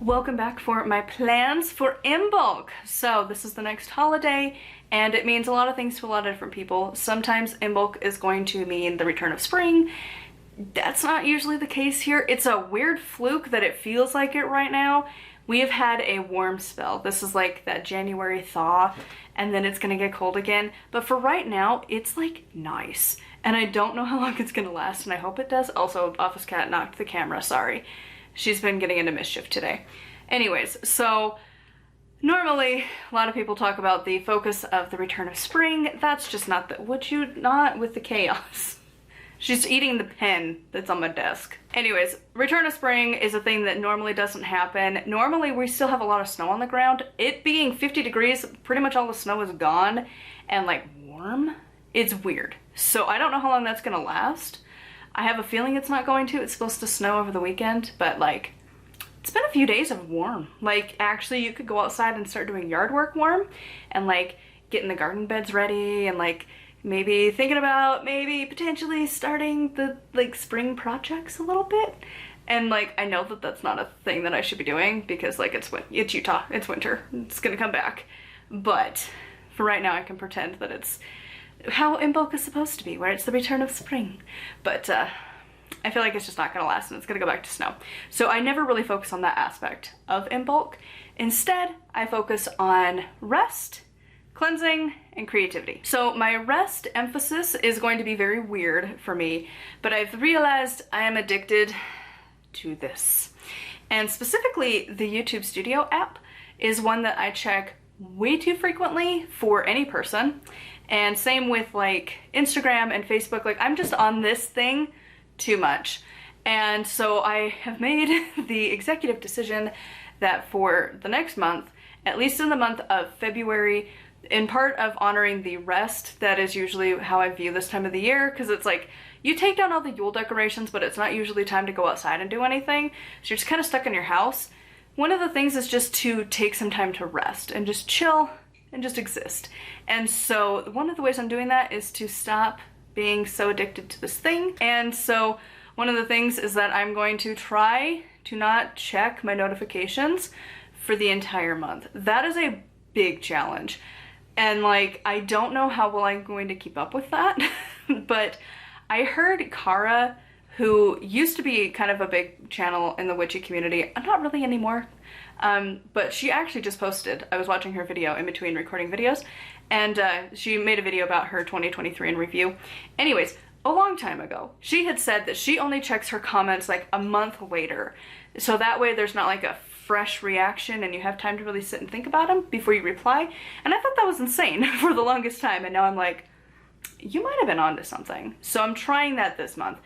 Welcome back for my plans for Imbolc. So this is the next holiday and it means a lot of things to a lot of different people. Sometimes Imbolc is going to mean the return of spring. That's not usually the case here. It's a weird fluke that it feels like it right now. We have had a warm spell. This is like that January thaw and then it's gonna get cold again. But for right now, it's like nice. And I don't know how long it's gonna last and I hope it does. Also, Office Cat knocked the camera, sorry. She's been getting into mischief today. Anyways, so normally a lot of people talk about the focus of the return of spring. That's just not the, would you not with the chaos? She's eating the pen that's on my desk. Anyways, return of spring is a thing that normally doesn't happen. Normally we still have a lot of snow on the ground. It being 50 degrees, pretty much all the snow is gone and like warm. It's weird. So I don't know how long that's gonna last. I have a feeling it's not going to. It's supposed to snow over the weekend, but like, it's been a few days of warm. Like, actually you could go outside and start doing yard work warm and like getting the garden beds ready and like maybe thinking about maybe potentially starting the like spring projects a little bit. And like, I know that that's not a thing that I should be doing because like it's Utah, it's winter, it's gonna come back. But for right now I can pretend that it's how Imbolc is supposed to be, where it's the return of spring. But I feel like it's just not gonna last and it's gonna go back to snow. So I never really focus on that aspect of Imbolc. Instead, I focus on rest, cleansing, and creativity. So my rest emphasis is going to be very weird for me, but I've realized I am addicted to this. And specifically, the YouTube Studio app is one that I check way too frequently for any person. And same with like Instagram and Facebook, like I'm just on this thing too much. And so I have made the executive decision that for the next month, at least in the month of February, in part of honoring the rest, that is usually how I view this time of the year, because it's like, you take down all the Yule decorations, but it's not usually time to go outside and do anything. So you're just kind of stuck in your house. One of the things is just to take some time to rest and just chill and just exist. And so one of the ways I'm doing that is to stop being so addicted to this thing. And so one of the things is that I'm going to try to not check my notifications for the entire month. That is a big challenge. And like, I don't know how well I'm going to keep up with that, but I heard Kara, who used to be kind of a big channel in the witchy community, not really anymore, but she actually just posted, I was watching her video in between recording videos, and she made a video about her 2023 in review. Anyways, a long time ago, she had said that she only checks her comments like a month later, so that way there's not like a fresh reaction and you have time to really sit and think about them before you reply. And I thought that was insane for the longest time, and now I'm like, you might have been onto something. So I'm trying that this month.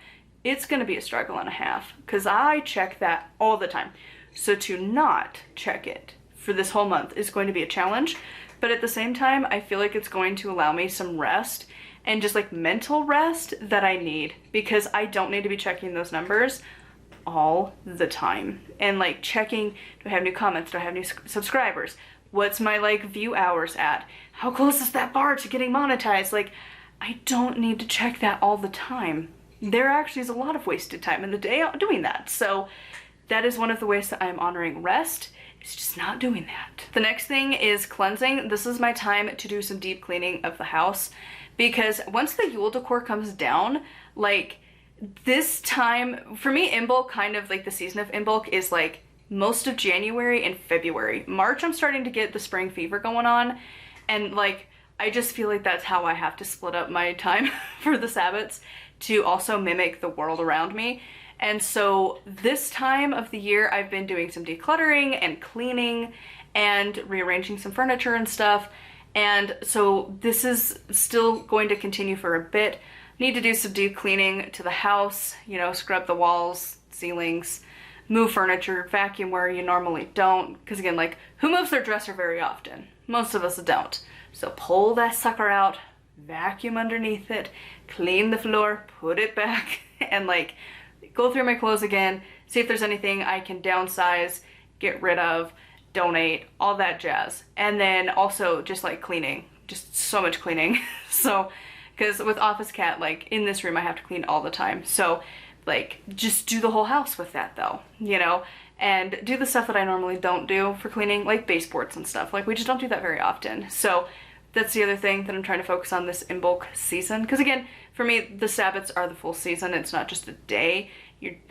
It's gonna be a struggle and a half because I check that all the time. So to not check it for this whole month is going to be a challenge, but at the same time, I feel like it's going to allow me some rest and just like mental rest that I need, because I don't need to be checking those numbers all the time. And like checking, do I have new comments? Do I have new subscribers? What's my like view hours at? How close is that bar to getting monetized? Like, I don't need to check that all the time. There actually is a lot of wasted time in the day doing that. So that is one of the ways that I am honoring rest. It's just not doing that. The next thing is cleansing. This is my time to do some deep cleaning of the house, because once the Yule decor comes down, like this time, for me, Imbolc, kind of like the season of Imbolc is like most of January and February. March, I'm starting to get the spring fever going on, and like, I just feel like that's how I have to split up my time for the Sabbats to also mimic the world around me. And so this time of the year, I've been doing some decluttering and cleaning and rearranging some furniture and stuff. And so this is still going to continue for a bit. Need to do some deep cleaning to the house, you know, scrub the walls, ceilings, move furniture, vacuum where you normally don't. Because again, like, who moves their dresser very often? Most of us don't. So pull that sucker out, vacuum underneath it, clean the floor, put it back, and like go through my clothes again, see if there's anything I can downsize, get rid of, donate, all that jazz. And then also just like cleaning, just so much cleaning. So, because with Office Cat, like in this room, I have to clean all the time. So like just do the whole house with that though, you know? and do the stuff that I normally don't do for cleaning, like baseboards and stuff. Like, we just don't do that very often. So that's the other thing that I'm trying to focus on this Imbolc season. Because again, for me, the Sabbats are the full season. It's not just a day.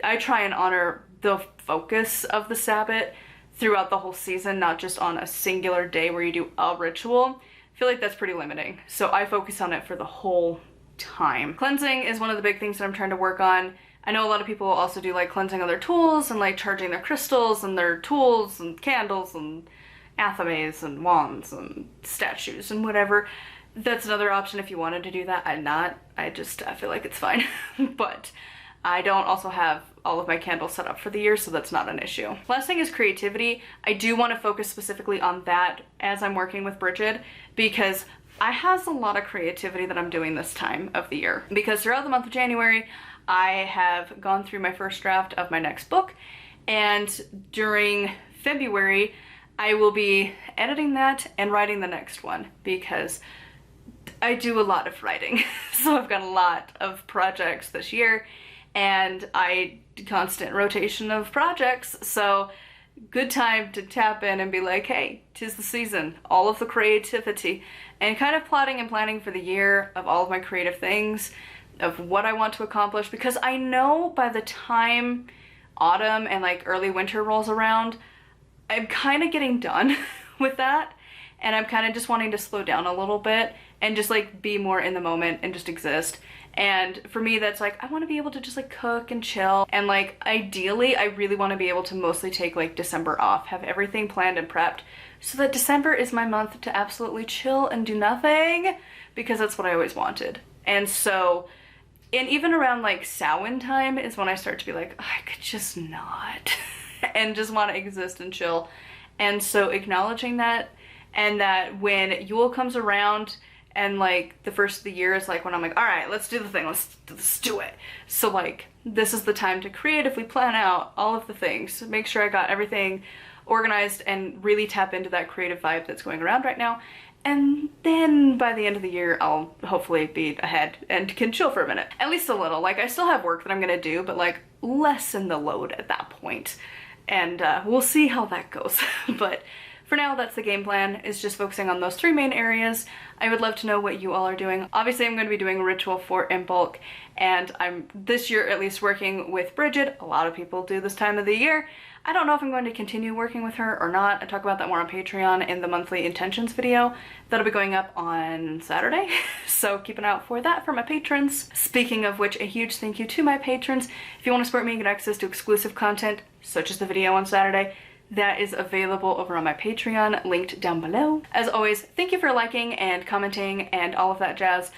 I try and honor the focus of the Sabbat throughout the whole season, not just on a singular day where you do a ritual. I feel like that's pretty limiting. So I focus on it for the whole time. Cleansing is one of the big things that I'm trying to work on. I know a lot of people also do like cleansing of their tools and like charging their crystals and their tools and candles and athames and wands and statues and whatever. That's another option if you wanted to do that. I'm not. I feel like it's fine. But I don't also have all of my candles set up for the year, so that's not an issue. Last thing is creativity. I do want to focus specifically on that as I'm working with Bridget, because I have a lot of creativity that I'm doing this time of the year. Because throughout the month of January, I have gone through my first draft of my next book, and during February, I will be editing that and writing the next one, because I do a lot of writing. So I've got a lot of projects this year, and constant rotation of projects, so good time to tap in and be like, hey, 'tis the season, all of the creativity, and kind of plotting and planning for the year of all of my creative things, of what I want to accomplish, because I know by the time autumn and like early winter rolls around, I'm kind of getting done with that, and I'm kind of just wanting to slow down a little bit and just like be more in the moment and just exist. And for me, that's like, I want to be able to just like cook and chill, and like ideally I really want to be able to mostly take like December off, have everything planned and prepped, so that December is my month to absolutely chill and do nothing, because that's what I always wanted. And so, and even around like Samhain time is when I start to be like, oh, I could just not and just want to exist and chill. And so acknowledging that, and that when Yule comes around and like the first of the year is like when I'm like, all right, let's do the thing, let's do it. So like, this is the time to creatively plan out all of the things, make sure I got everything organized and really tap into that creative vibe that's going around right now. And then by the end of the year, I'll hopefully be ahead and can chill for a minute. At least a little. Like, I still have work that I'm gonna do, but like lessen the load at that point. And we'll see how that goes. But for now, that's the game plan, is just focusing on those three main areas. I would love to know what you all are doing. Obviously, I'm going to be doing a ritual for Imbolc, and I'm this year at least working with Bridget. A lot of people do this time of the year. I don't know if I'm going to continue working with her or not. I talk about that more on Patreon in the monthly intentions video. That'll be going up on Saturday, so keep an eye out for that for my patrons. Speaking of which, a huge thank you to my patrons. If you want to support me and get access to exclusive content, such as the video on Saturday, that is available over on my Patreon, linked down below. As always, thank you for liking and commenting and all of that jazz.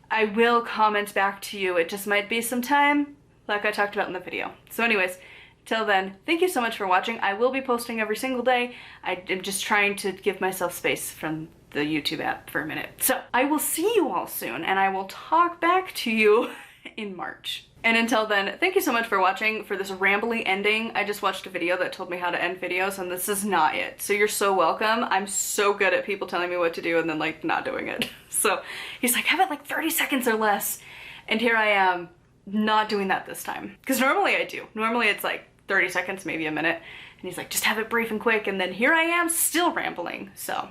I will comment back to you. It just might be some time, like I talked about in the video. So anyways, till then, thank you so much for watching. I will be posting every single day. I am just trying to give myself space from the YouTube app for a minute. So I will see you all soon, and I will talk back to you in March. And until then, thank you so much for watching. For this rambly ending, I just watched a video that told me how to end videos, and this is not it. So you're so welcome. I'm so good at people telling me what to do and then like not doing it. So he's like, have it like 30 seconds or less. And here I am not doing that this time. Because normally I do. Normally it's like 30 seconds, maybe a minute. And he's like, just have it brief and quick. And then here I am still rambling. So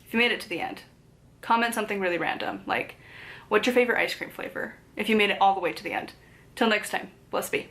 if you made it to the end, comment something really random. Like, what's your favorite ice cream flavor? If you made it all the way to the end. Till next time, bless be.